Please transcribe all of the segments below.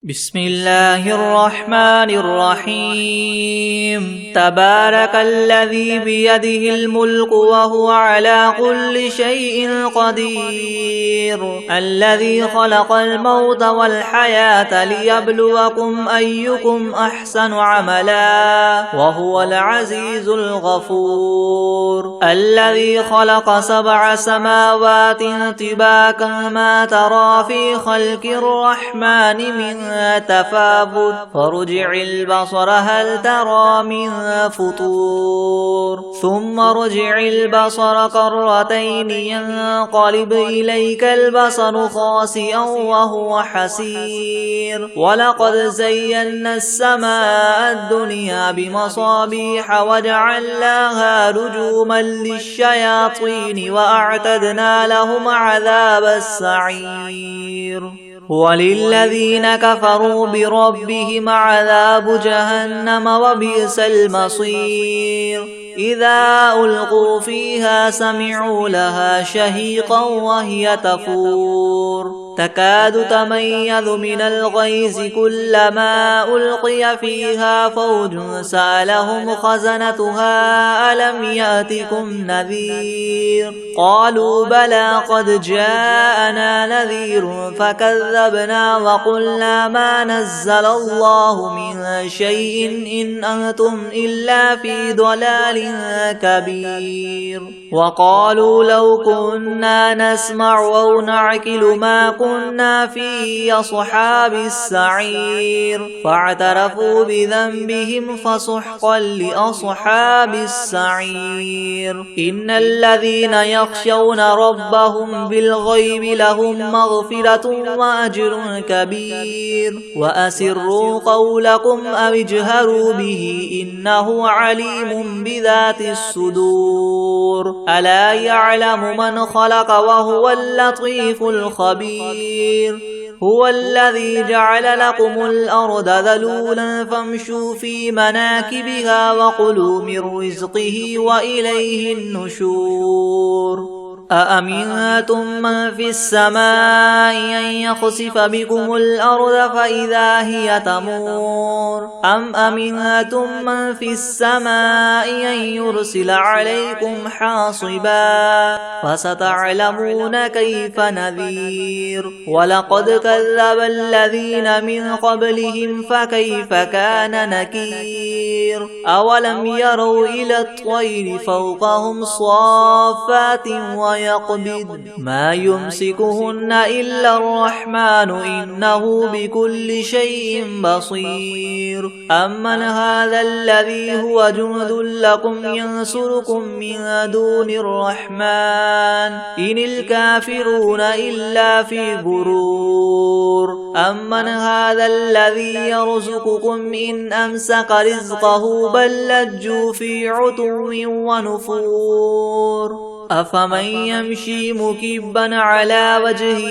بسم الله الرحمن الرحيم تبارك الذي بيده الملك وهو على كل شيء قدير الذي خلق الموت والحياة ليبلوكم أيكم أحسن عملا وهو العزيز الغفور الذي خلق 7 سماوات طباقا ما ترى في خلق الرحمن من تفاوت فرجع البصر هل ترى من فطور ثم رجع البصر كرتين ينقلب إليك البصر خاسئا وهو حسير ولقد زينا السماء الدنيا بمصابيح وجعلناها رجوما للشياطين وأعتدنا لهم عذاب السعير وللذين كفروا بربهم عذاب جهنم وبئس المصير إذا ألقوا فيها سمعوا لها شهيقا وهي تفور تكاد تميز من الغيظ كلما ألقي فيها فوج سألهم خزنتها ألم يأتكم نذير قالوا بلى قد جاءنا نذير فكذبنا وقلنا ما نزل الله من شيء إن أنتم إلا في ضلال كبير وقالوا لو كنا نسمع أو نعقل ما كنا في أصحاب السعير فاعترفوا بذنبهم فسحقا لأصحاب السعير إن الذين يخشون ربهم بالغيب لهم مغفرة وأجر كبير وأسروا قولكم أو اجهروا به إنه عليم بذات الصدور ألا يعلم من خلق وهو اللطيف الخبير هو الذي جعل لكم الأرض ذلولا فامشوا في مناكبها وكلوا من رزقه وإليه النشور أأمنتم من في السماء أن يخسف بكم الأرض فإذا هي تمور أم أمنتم من في السماء أن يرسل عليكم حاصبا فستعلمون كيف نذير ولقد كذب الذين من قبلهم فكيف كان نكير أولم يروا إلى الطير فوقهم صافات ويقبض ما يمسكهن إلا الرحمن إنه بكل شيء بصير أمن هذا الذي هو جند لكم ينصركم من دون الرحمن إن الكافرون إلا في غرور أمن هذا الذي يرزقكم إن أمسك رزقه بل لجوا في عتو ونفور أفمن يمشي مكبا على وجهه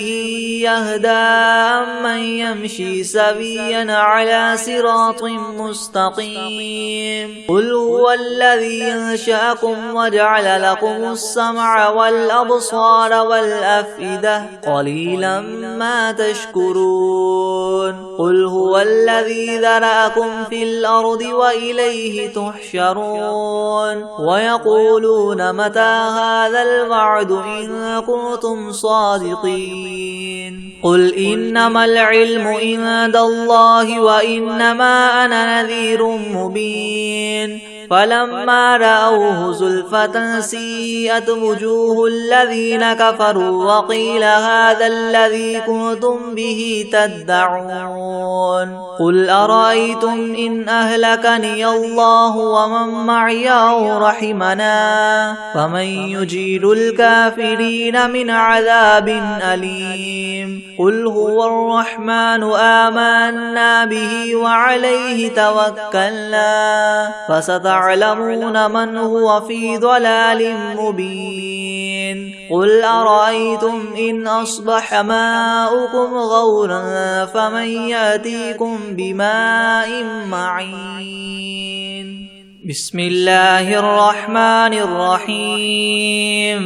يهدى أمن يمشي سويا على صراط مستقيم قل هو الذي أنشأكم وجعل لكم السمع والأبصار والأفئدة قليلا ما تشكرون قل هو الذي ذرأكم في الأرض وإليه تحشرون ويقولون متى هذا الوعد إن كنتم صادقين قل إنما العلم عند الله وإنما أنا نذير مبين فلما رأوه زلفة سيئت وجوه الذين كفروا وقيل هذا الذي كنتم به تدعون قل أرأيتم إن أهلكني الله ومن معي أو رحمنا فمن يجير الكافرين من عذاب أليم قل هو الرحمن آمنا به وعليه توكلنا فستعلمون من هو في ضلال مبين قل أرأيتم إن أصبح ماؤكم غورا فمن يأتيكم بماء معين بسم الله الرحمن الرحيم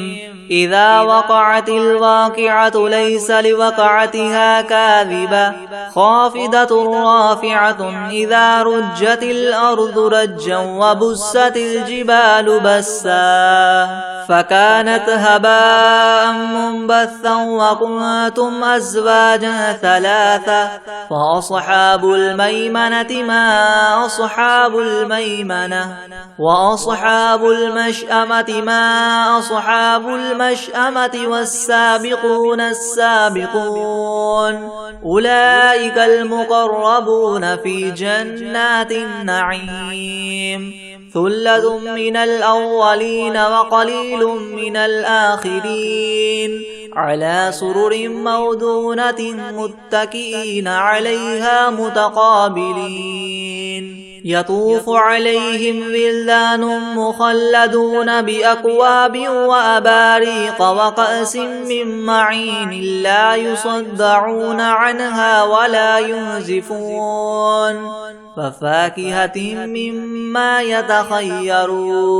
إذا وقعت الواقعة ليس لوقعتها كاذبة خافضة رافعة إذا رجت الأرض رجا وبست الجبال بسا فكانت هباء منبثا وكنتم أزواجا ثلاثة فأصحاب الميمنة ما أصحاب الميمنة وأصحاب المشأمة ما أصحاب المشأمة والسابقون السابقون أولئك المقربون في جنات النعيم ثلة من الأولين وقليل من الآخرين على سرر موضونة متكئين عليها متقابلين يطوف عليهم ولدان مخلدون بأكواب وأباريق وكأس من معين لا يصدعون عنها ولا ينزفون وفاكهة مما يتخيرون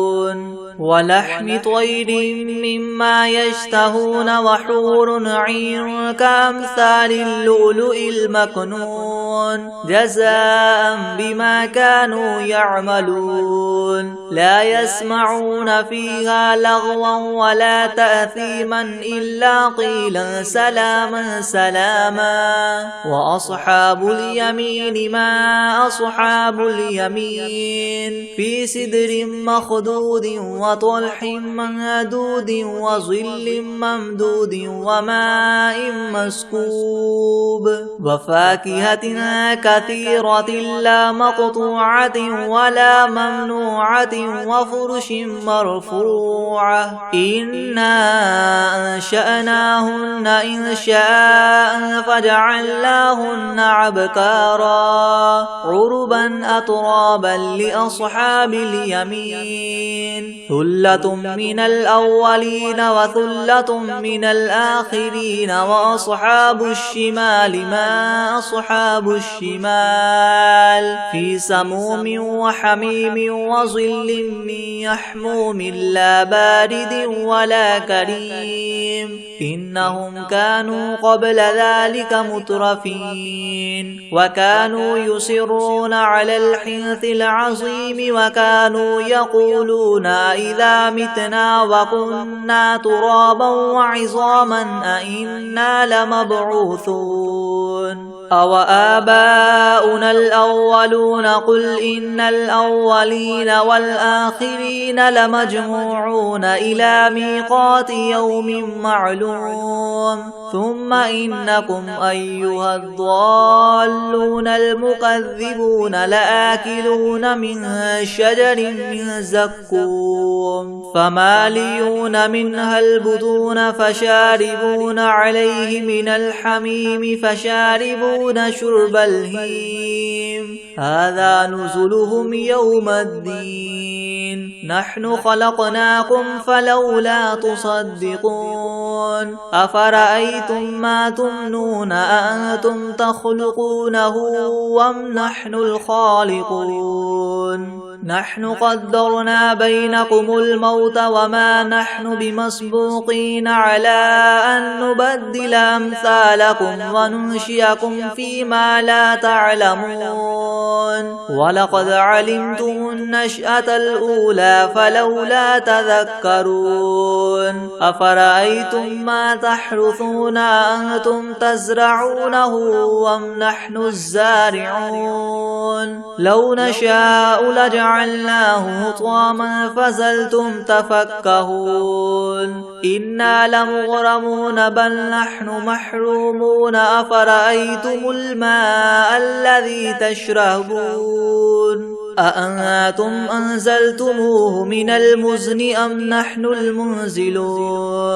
ولحم طير مما يشتهون وحور عين كأمثال اللؤلؤ المكنون جزاء بما كانوا يعملون لا يسمعون فيها لغوا ولا تأثيما إلا قيلا سلاما سلاما وأصحاب اليمين ما أصحاب اليمين في سدر مخدود وطلح منضود وظل ممدود وماء مسكوب وفاكهة كثيرة لا مقطوعة ولا ممنوعة وفرش مرفوعة إنا أنشأناهن إنشاء فجعلناهن أبكارا عربا أترابا لأصحاب اليمين ثلة من الأولين وثلة من الآخرين وأصحاب الشمال ما أصحاب الشمال في سموم وحميم وظل من يحموم لا بارد ولا كريم إنهم كانوا قبل ذلك مترفين وكانوا يصرون على الحنث العظيم وكانوا يقولون إذا متنا وكنا ترابا وعظاما أئنا لمبعوثون أو آباؤنا الأولون قل إن الأولين والآخرين لمجموعون إلى ميقات يوم معلوم ثم إنكم أيها الضالون المكذبون لآكلون من شجر من زقوم فماليون منها البطون فشاربون عليه من الحميم فشاربون شرب الهيم هذا نزلهم يوم الدين نحن خلقناكم فلولا تصدقون أفرأيتم ما تمنون أأنتم تخلقونه أم نحن الخالقون نحن قدرنا بينكم الموت وما نحن بمسبوقين على أن نبدل أمثالكم وننشئكم فيما لا تعلمون ولقد علمتم النشأة الأولى فلولا تذكرون أفرأيتم ما تحرثون أنتم تزرعونه أم نحن الزارعون لو نشاء لجعلناه حطاما فظلتم تفكهون إنا لمغرمون بل نحن محرومون أفرأيتم الماء الذي تشربون أأنتم أنزلتموه من المزن أم نحن المنزلون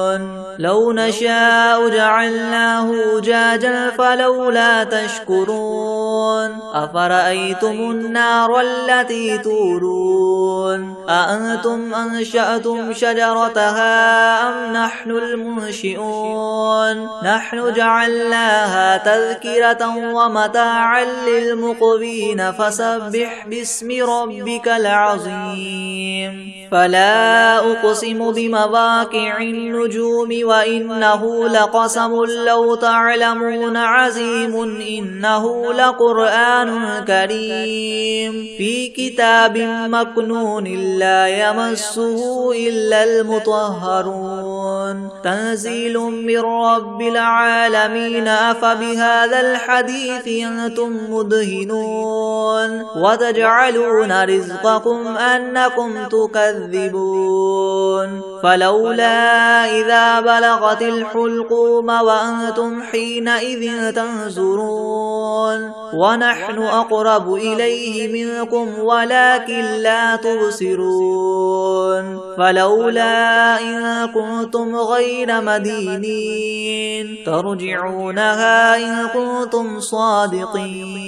لو نشاء جعلناه أجاجا فلولا تشكرون أفرأيتم النار التي تورون أأنتم أنشأتم شجرتها أم نحن المنشئون نحن جعلناها تذكرة ومتاعا للمقوين فسبح باسم باسم ربك العظيم فلا أقسم بمواقع النجوم وإنه لقسم لو تعلمون عظيم إنه لقرآن كريم في كتاب مكنون لا يمسه إلا المطهرون تنزيل من رب العالمين أفبهذا الحديث أنتم مدهنون وتجعلون رزقكم أنكم تكذبون فلولا إذا بلغت الحلقوم وأنتم حينئذ تنظرون ونحن أقرب إليه منكم ولكن لا تبصرون فلولا إن كنتم غير مدينين ترجعونها إن كنتم صادقين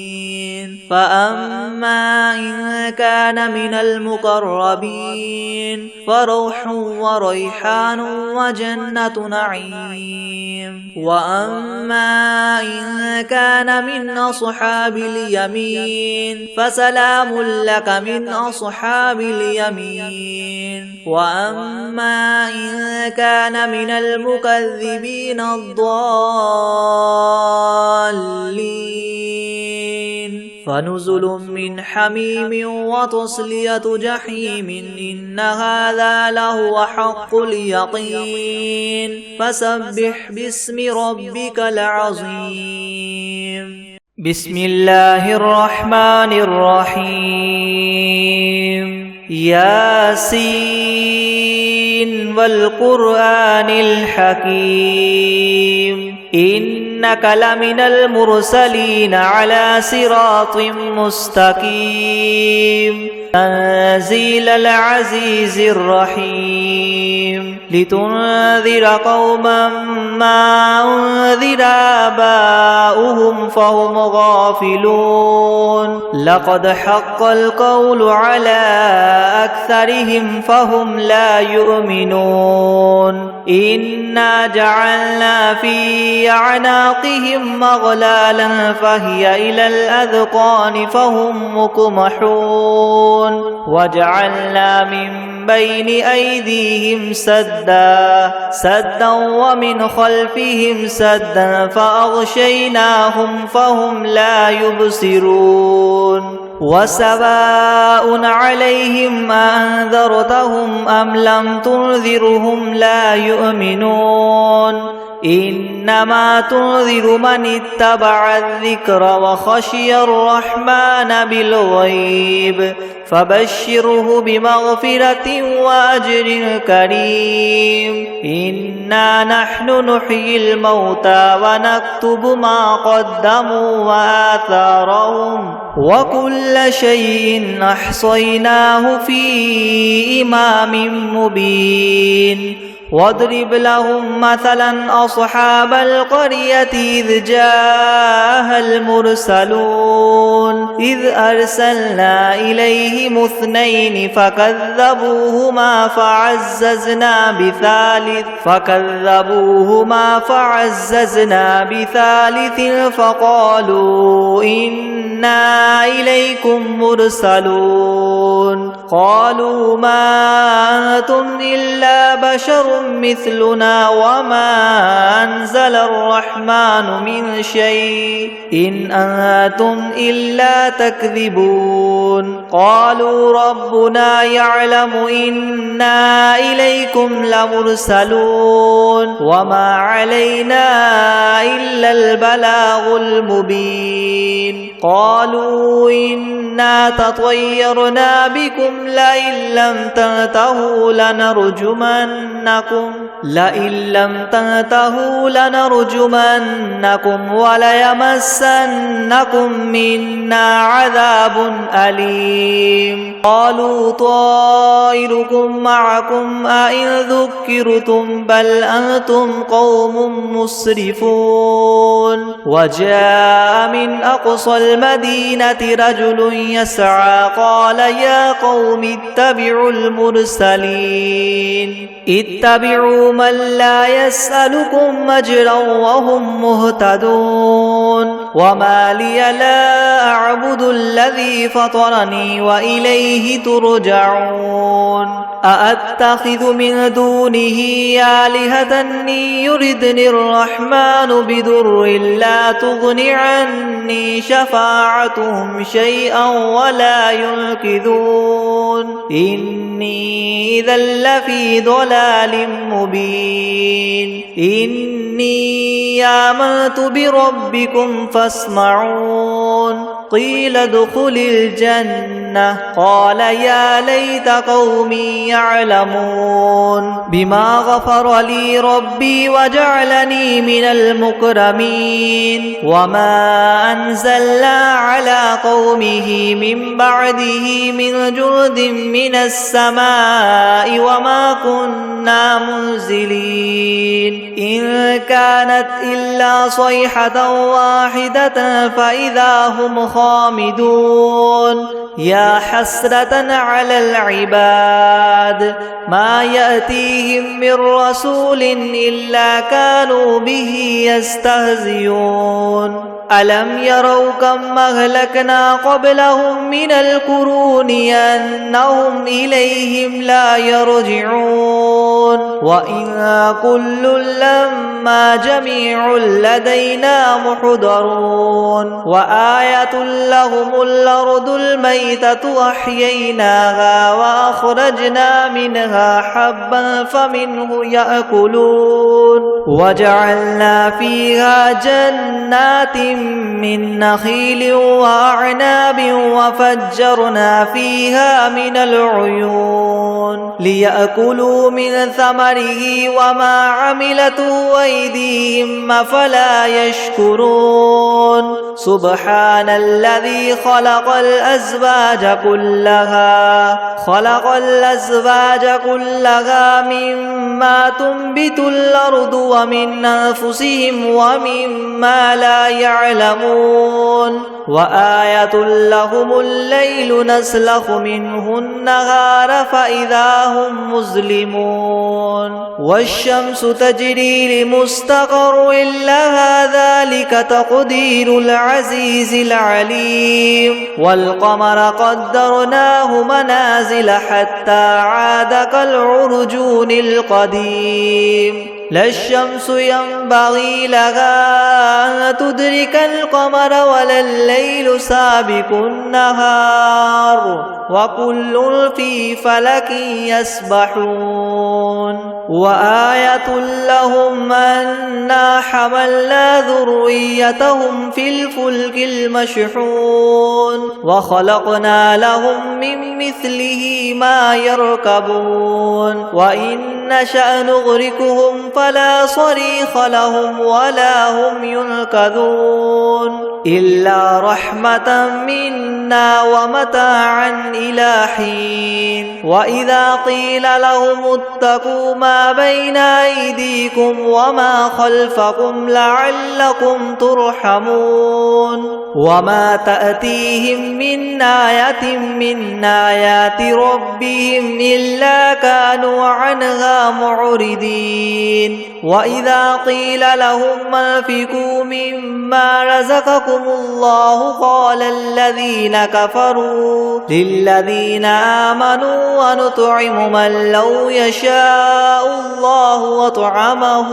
فأما إن كان من المقربين فروح وريحان وجنة نعيم وأما إن كان من أصحاب اليمين فسلام لك من أصحاب اليمين وأما إن كان من المكذبين الضالين فنزل من حميم وتصلية جحيم إن هذا لهو حق اليقين فسبح باسم ربك العظيم بسم الله الرحمن الرحيم ياسين والقرآن الحكيم إنك لمن المرسلين على صراط مستقيم تنزيل العزيز الرحيم لتنذر قوما ما أنذر آباؤهم فهم غافلون لقد حق القول على أكثرهم فهم لا يؤمنون إنا جعلنا في أعناقهم مغلالا فهي إلى الأذقان فهم مقمحون وجعلنا من بين أيديهم سدا ومن خلفهم سدا فأغشيناهم فهم لا يبصرون وسواء عليهم أنذرتهم أم لم تنذرهم لا يؤمنون إنما تنذر من اتبع الذكر وخشي الرحمن بالغيب فبشره بمغفرة وأجر كريم إنا نحن نحيي الموتى ونكتب ما قدموا وآثارهم وكل شيء أحصيناه في إمام مبين واضرب لهم مثلا أصحاب القرية إذ جاءها المرسلون إذ أرسلنا إليهم اثنين فكذبوهما فعززنا بثالث فقالوا إنا إليكم مرسلون قالوا ما أنتم إلا بشر مثلنا وما أنزل الرحمن من شيء إن أنتم إلا تكذبون قالوا ربنا يعلم إنا إليكم لمرسلون وما علينا إلا البلاغ المبين قالوا إنا تطيرنا بكم لئن لم تنتهوا لنرجمنكم وليمسنكم منا عذاب أليم قالوا طائركم معكم أئن ذكرتم بل أنتم قوم مسرفون وجاء من أقصى المدينة رجل يسعى قال يا قوم اتبعوا المرسلين اتبعوا من لا يسألكم أجرا وهم مهتدون وما لي لا أعبد أعبد الذي فطرني وإليه ترجعون أأتخذ من دونه آلهة يردني الرحمن بضر لا تغن عني شفاعتهم شيئا ولا ينقذون إني إذا لفي ضلال مبين إني آمنت بربكم فاسمعون قيل ادخل الجنة قال يا ليت قومي يعلمون بما غفر لي ربي وجعلني من المكرمين وما أنزلنا على قومه من بعده من جند من السماء وما كنا منزلين إن كانت إلا صيحة واحدة فإذا هم خامدون يا حسرة على العباد ما يأتيهم من رسول إلا كانوا به يستهزئون ألم يروا كم أهلكنا قبلهم من القرون أنهم إليهم لا يرجعون وإن كل لما جميع لدينا محضرون وآية لهم الأرض الميتة أحييناها وأخرجنا منها حبا فمنه يأكلون وجعلنا فيها جنات من نخيل وأعناب وفجرنا فيها من العيون ليأكلوا من ثمره وما عملته أيديهم أفلا يشكرون سبحان الذي خلق الأزواج كلها مما تنبت الأرض ومن أنفسهم ومما لا يعلمون وآية لهم الليل نسلخ منه النهار فإذا هم مظلمون والشمس تجري لمستقر لها ذلك تقدير العزيز العليم والقمر قدرناه منازل حتى عاد كالعرجون القديم لا الشمس ينبغي لها أن تدرك القمر ولا الليل سابق النهار وكل في فلك يسبحون وآية لهم أنا حملنا ذريتهم في الفلك المشحون وخلقنا لهم من مثله ما يركبون وإن نشأ نغرقهم فلا صريخ لهم ولا هم ينقذون إلا رحمة منا ومتاعا إلى حين وإذا قيل لهم اتقوا ما بين أيديكم وما خلفكم لعلكم ترحمون وما تأتيهم من آية من آيات ربهم إلا كانوا عنها معرضين وإذا قيل لهم أنفقوا مما رزقكم الله قال الذين كفروا للذين آمنوا ونطعم من لو يشاء الله وطعمه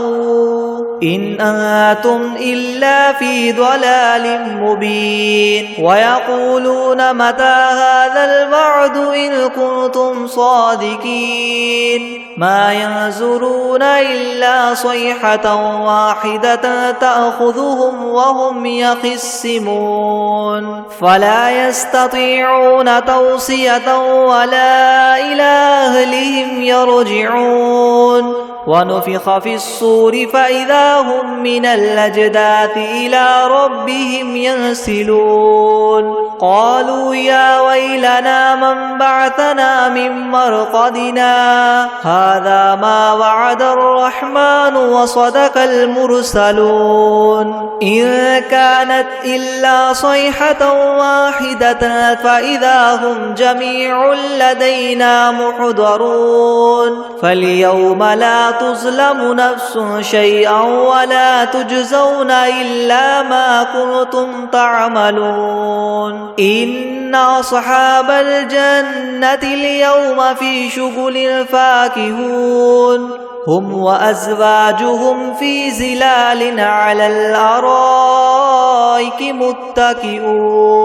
إن أنتم إلا في ضلال مبين ويقولون متى هذا الوعد إن كنتم صادقين ما ينظرون إلا صيحة واحدة تأخذهم وهم يخصمون فلا يستطيعون توصية ولا إلى أهلهم يرجعون ونفخ في الصور فإذا هم من الأجداث إلى ربهم ينسلون قالوا يا ويلنا من بعثنا من مرقدنا هذا ما وعد الرحمن وصدق المرسلون إن كانت إلا صيحة واحدة فإذا هم جميع لدينا محضرون فاليوم لا تظلم نفس شيئا ولا تجزون إلا ما كنتم تعملون إن أصحاب الجنة اليوم في شغل فاكهون هم وأزواجهم في ظلال على الأرائك متكئون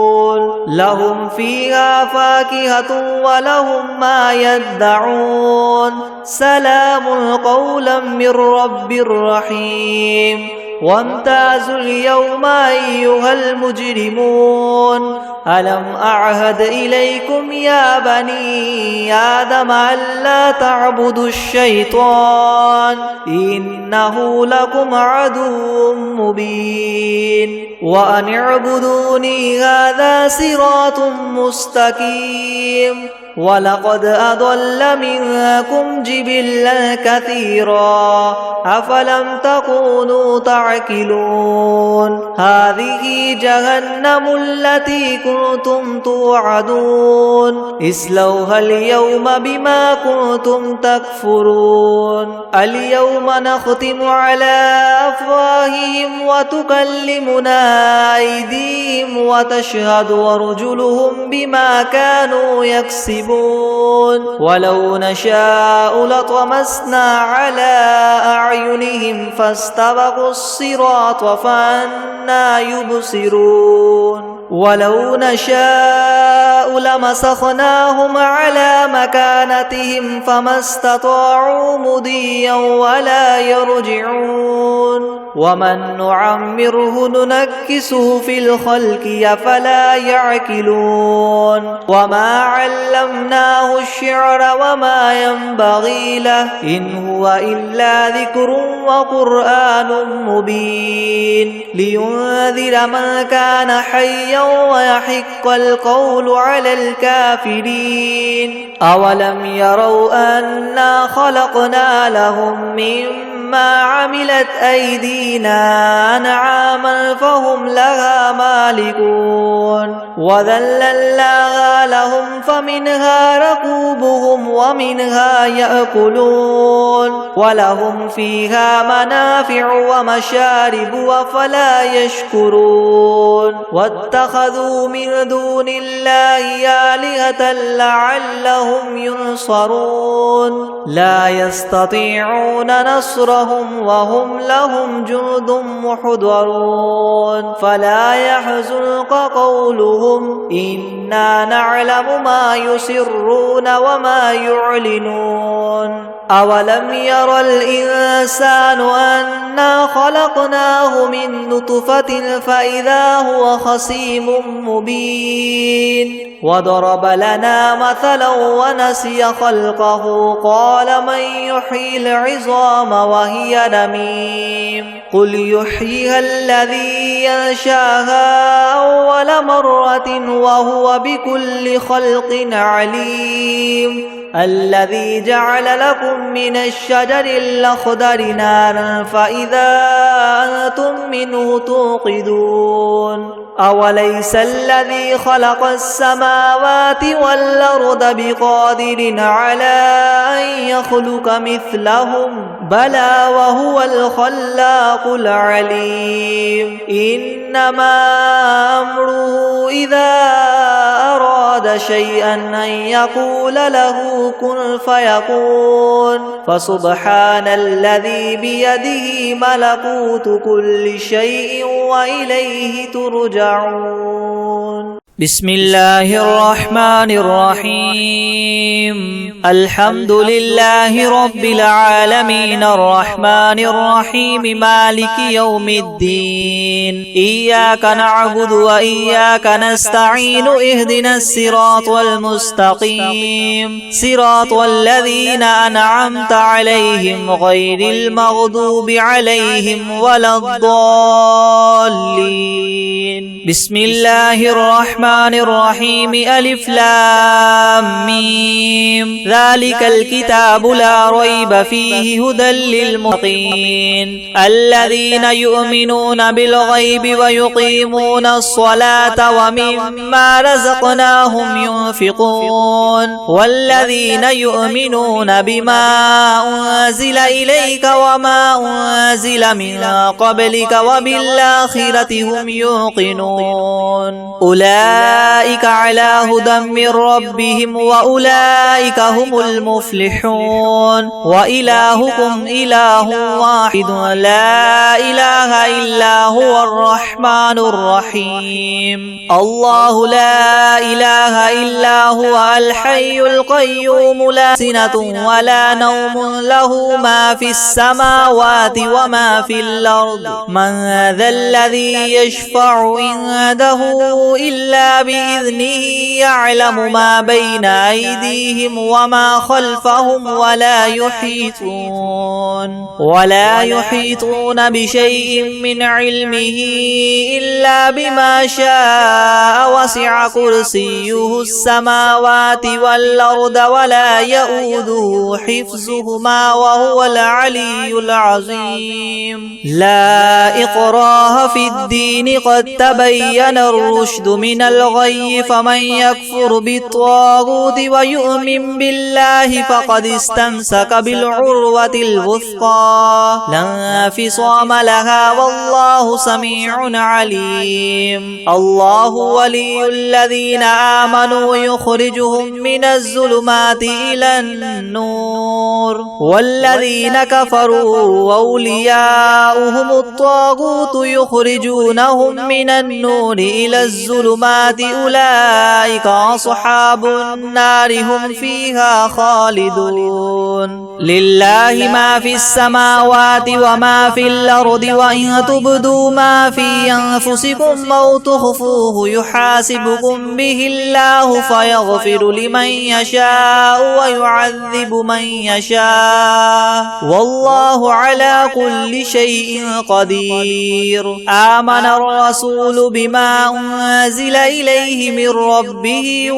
لهم فيها فاكهة ولهم ما يدعون سلام قولا من رب رحيم وامتازوا اليوم أيها المجرمون ألم أعهد إليكم يا بني آدم ألا تعبدوا الشيطان إنه لكم عدو مبين وأن اعبدوني هذا صراط مستقيم ولقد أضل منكم جبلا كثيرا أفلم تكونوا تعقلون هذه جهنم التي كنتم توعدون اصلوها اليوم بما كنتم تكفرون اليوم نختم على أفواههم وتكلمنا أيديهم وتشهد أرجلهم بما كانوا يكسبون ولو نشاء لطمسنا على أعينهم فاستبقوا الصراط فأنى يبصرون ولو نشاء لمسخناهم على مكانتهم فما استطاعوا مضيا ولا يرجعون ومن نعمره ننكسه في الخلق أفلا يعقلون وما علمناه الشعر وما ينبغي له إن هو إلا ذكر وقرآن مبين لينذر من كان حيا ويحق القول على الكافرين أولم يروا أنا خلقنا لهم مما عملت أيدينا أنعاما فهم لها مالكون وذللناها لهم فمنها ركوبهم ومنها يأكلون ولهم فيها منافع ومشارب وفلا يشكرون واتخذوا من دون الله آلهة لعلهم ينصرون لا يستطيعون نصرهم وهم لهم جند محضرون فلا يحزنك قولهم إنا نعلم ما يسرون وما يعلنون أولم ير الإنسان أنا خلقناه من نطفة فإذا هو خصيم مبين وضرب لنا مثلا ونسي خلقه قال من يحيي العظام وهي رميم قل يحييها الذي ينشاها أول مرة وهو بكل خلق عليم الذي جعل لكم من الشجر الأخضر نارا فإذا أنتم منه توقدون أوليس الذي خلق السماوات والأرض بقادر على أن يخلق مثلهم بلى وهو الخلاق العليم إنما أمره إذا أراد شيئا أن يقول له كن فيكون فسبحان الذي بيده ملكوت كل شيء وإليه ترجعون بسم الله الرحمن الرحيم الحمد لله رب العالمين الرحمن الرحيم مالك يوم الدين إياك نعبد وإياك نستعين اهدنا الصراط المستقيم صراط الذين أنعمت عليهم غير المغضوب عليهم ولا الضالين بسم الله الرحمن الرحيم ألف لام ميم ذلك الكتاب لا ريب فيه هدى للمتقين الذين يؤمنون بالغيب ويقيمون الصلاة ومما رزقناهم ينفقون والذين يؤمنون بما أنزل إليك وما أنزل من قبلك وبالآخرة هم يوقنون أولئك أولئك على هدى من ربهم وأولئك هم المفلحون وإلهكم إله واحد لا إله إلا هو الرحمن الرحيم الله لا إله إلا هو الحي القيوم لا سنة ولا نوم له ما في السماوات وما في الأرض من ذا الذي يشفع عنده إلا بإذنه يعلم ما بين أيديهم وما خلفهم ولا يحيطون بشيء من علمه إلا بما شاء وسع كرسيه السماوات والأرض ولا يؤوده حفظهما وهو العلي العظيم لا إكراه في الدين قد تبين الرشد من الغي فمن يكفر بالطاغوت ويؤمن بالله فقد استمسك بالعروة الوثقى لا انفصام لها والله سميع عليم الله ولي الذين آمنوا يخرجهم من الظلمات إلى النور والذين كفروا أولياؤهم الطاغوت يخرجونهم من النور إلى الظلمات أولئك أصحاب النار هم فيها خالدون لله ما في السماوات وما في الأرض وإن تبدوا ما في أنفسكم أو تخفوه يحاسبكم به الله فيغفر لمن يشاء ويعذب من يشاء والله على كل شيء قدير آمن الرسول بما أنزل إليه من ربه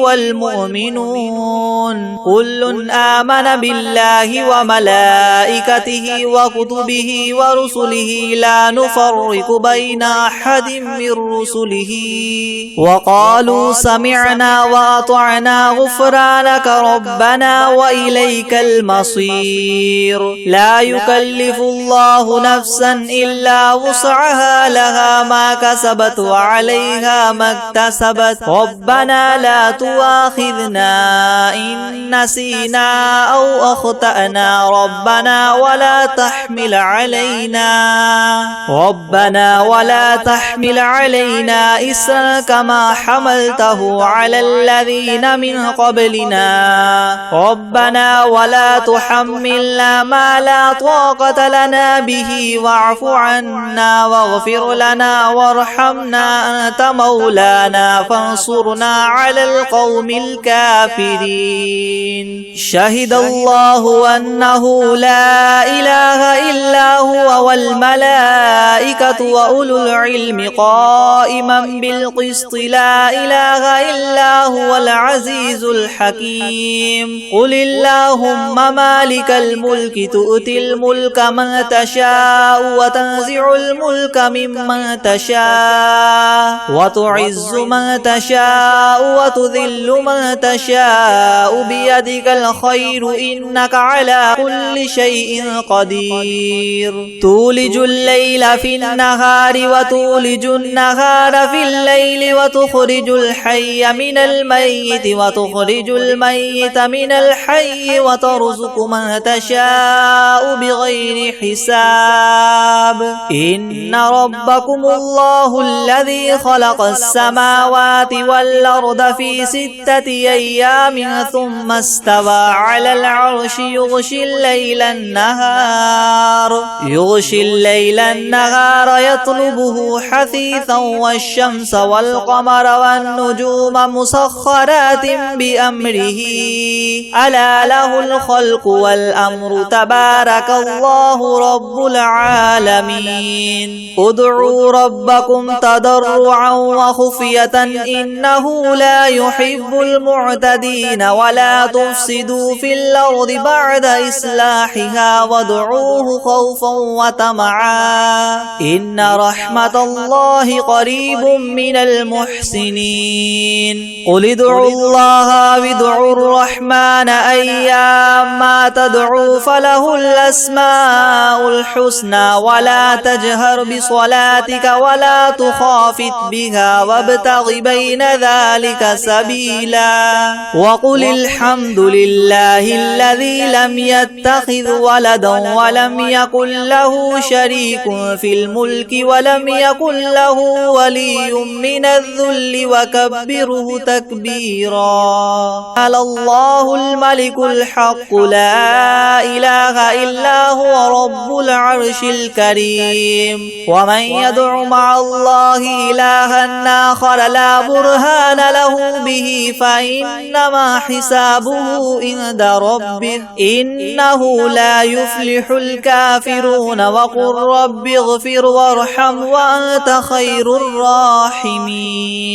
والمؤمنون كل آمن بالله وملائكته وكتبه ورسله لا نفرق بين أحد من رسله وقالوا سمعنا وأطعنا غفرانك ربنا وإليك المصير لا يكلف الله نفسا إلا وسعها لها ما كسبت وعليها ما اكتسبت ربنا لا تؤاخذنا إن نسينا أو أخطأنا ربنا ولا تحمل علينا إسرا كما حملته على الذين من قبلنا ربنا ولا تحملنا ما لا طاقة لنا به واعف عنا واغفر لنا وارحمنا أنت مولانا فانصرنا على القوم الكافرين شهد الله أنه لا إله إلا هو والملائكة وأولو العلم قائما بالقسط لا إله إلا هو العزيز الحكيم قل اللهم مالك الملك تؤتي الملك من تشاء وتنزع الملك ممن تشاء وتعز من تشاء وتذل من تشاء بيدك الخير إنك على كل شيء قدير تولج الليل في النهار وتولج النهار في الليل وتخرج الحي من الميت وتخرج الميت من الحي وترزق من تشاء بغير حساب إن ربكم الله الذي خلق السماوات والأرض في 6 أيام ثم استوى على العرش يغشي الليل النهار يطلبه حثيثا والشمس والقمر والنجوم مسخرات بأمره ألا له الخلق والأمر تبارك الله رب العالمين ادعوا ربكم تضرعا وخفية إنه لا يحب المعتدين ولا تفسدوا في الأرض بعد إصلاحها وادعوه خوفا وطمعا إن رحمة الله قريب من المحسنين قل ادعوا الله وادعوا الرحمن أيما تدعوا فله الأسماء الحسنى ولا تجهر بصلاتك ولا تخافت بها وابتغ بين ذلك سبيلا وقل الحمد لله الذي لم يتخذ ولدا ولم يكن له شريك في الملك ولم يكن له ولي من الذل وكبره تكبيرا. على الله الملك الحق لا إله إلا هو رب العرش الكريم. ومن يدع مع الله إلها آخر لا برهان له به فإنما حسابه عند ربه إنه لا يفلح الكافرون. وقل رب اغفر وارحم وأنت خير الراحمين.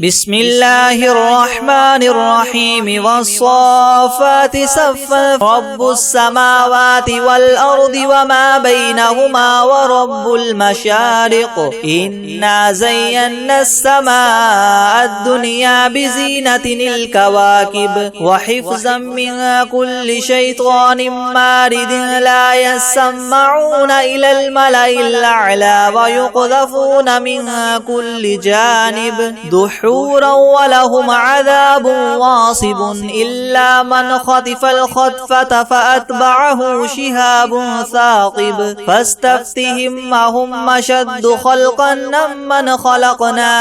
بسم الله الرحمن الرحيم والصافات صفا رب السماوات والأرض وما بينهما ورب المشارق إنا زينا السماء الدنيا بزينة الكواكب وحفظا من كل شيطان مارد لا يسمعون إلى الملأ الأعلى ويقذفون من كل جانب دحورا ولهم عذاب واصب إلا من خطف الخطفة فأتبعه شهاب ثاقب فاستفتهم أهم أشد خلقا ممن خلقنا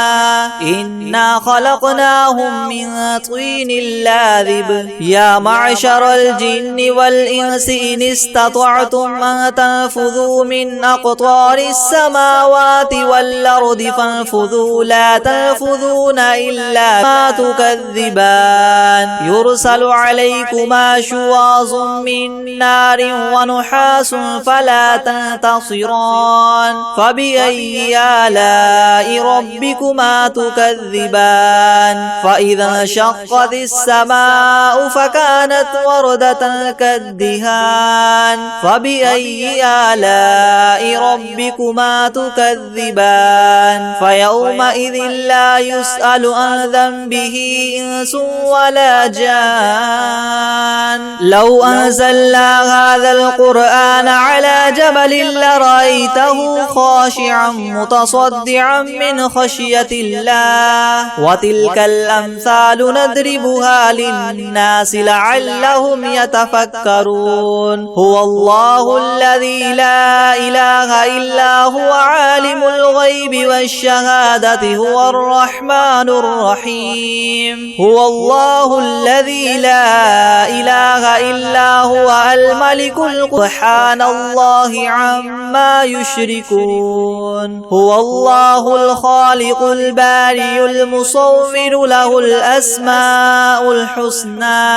إنا خلقناهم من طين لاذب. يا معشر الجن والإنس إن استطعتم أن تنفذوا من أقطار السماوات والأرض فانفذوا لا تنفذون إلا ما تكذبان. يرسل عليكما شواظ من نار ونحاس فلا تنتصران. فبأي آلاء ربكما تكذبان. فإذا انشقت السماء فكانت وردة كالدهان. فبأي آلاء ربكما تكذبان. فيومئذ لا يسأل عن ذنبه إنس ولا جان. لو أنزلنا هذا القرآن على جبل لرأيته خاشعا متصدعا من خشية الله. وتلك الأمثال نضربها للناس لعلهم يتفكرون. هو الله الذي لا إله إلا هو عالم الغيب والشهادة هو الرحمن الرحيم. هو الله الذي لا إله إلا هو الملك سبحان الله عما يشركون. هو الله الخالق البارئ المصور له الأسماء الحسنى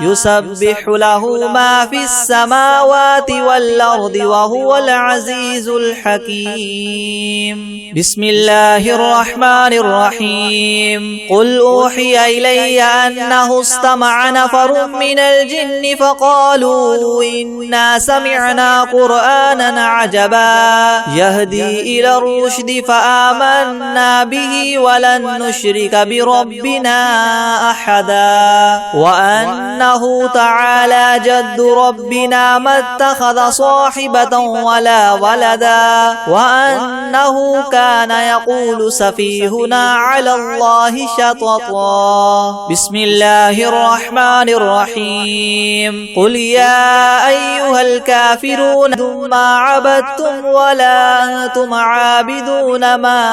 يسبح له ما في السماوات والأرض وهو العزيز الحكيم. بسم الله الرحمن الرحيم. قل أوحي إلي أنه استمع نفر من الجن فقالوا إنا سمعنا قرآنا عجبا يهدي إلى الرشد فآمنا به ولن نشرك بربنا أحدا. وأنه تعالى جد ربنا ما اتخذ صاحبة ولا ولدا. وأنه كان يقول سفيهنا على الله شططا. بسم الله الرحمن الرحيم. قل يا أيها الكافرون ما عبدتم ولا أنتم عابدون ما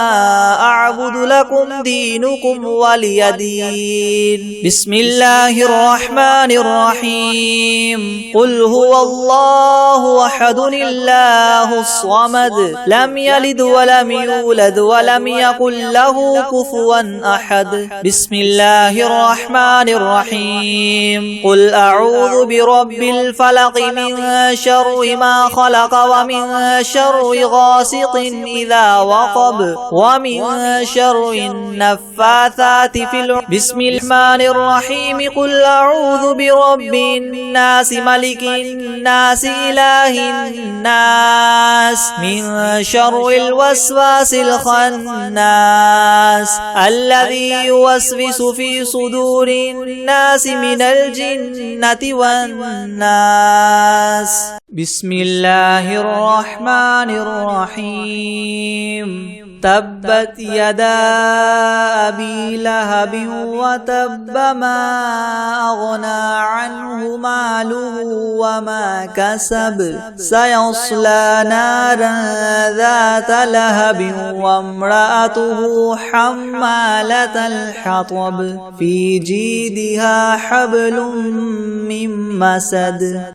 أعبد لكم دينكم ولي دين. بسم الله الرحمن الرحيم. قل هو الله أحد الله الصمد لم يلد ولم يولد ولم يكن له كفوا أحد. بسم الله الرحمن الرحيم. قل أعوذ برب الفلق من شر ما خلق ومن شر غاسق إذا وقب ومن شر النفاثات النفاثات في العقد. بسم الرحمن الرحيم. قل أعوذ برب الناس ملك الناس إله الناس من شر الوسواس الخناس الذي يوسوس في صدور الناس من الجنة والناس. بسم الله الرحمن الرحيم. تبت يدا أبي لهب وتب ما أغنى عنه ماله وما كسب سيصلى نارا ذات لهب وامرأته حمالة الحطب في جيدها حبل من مسد.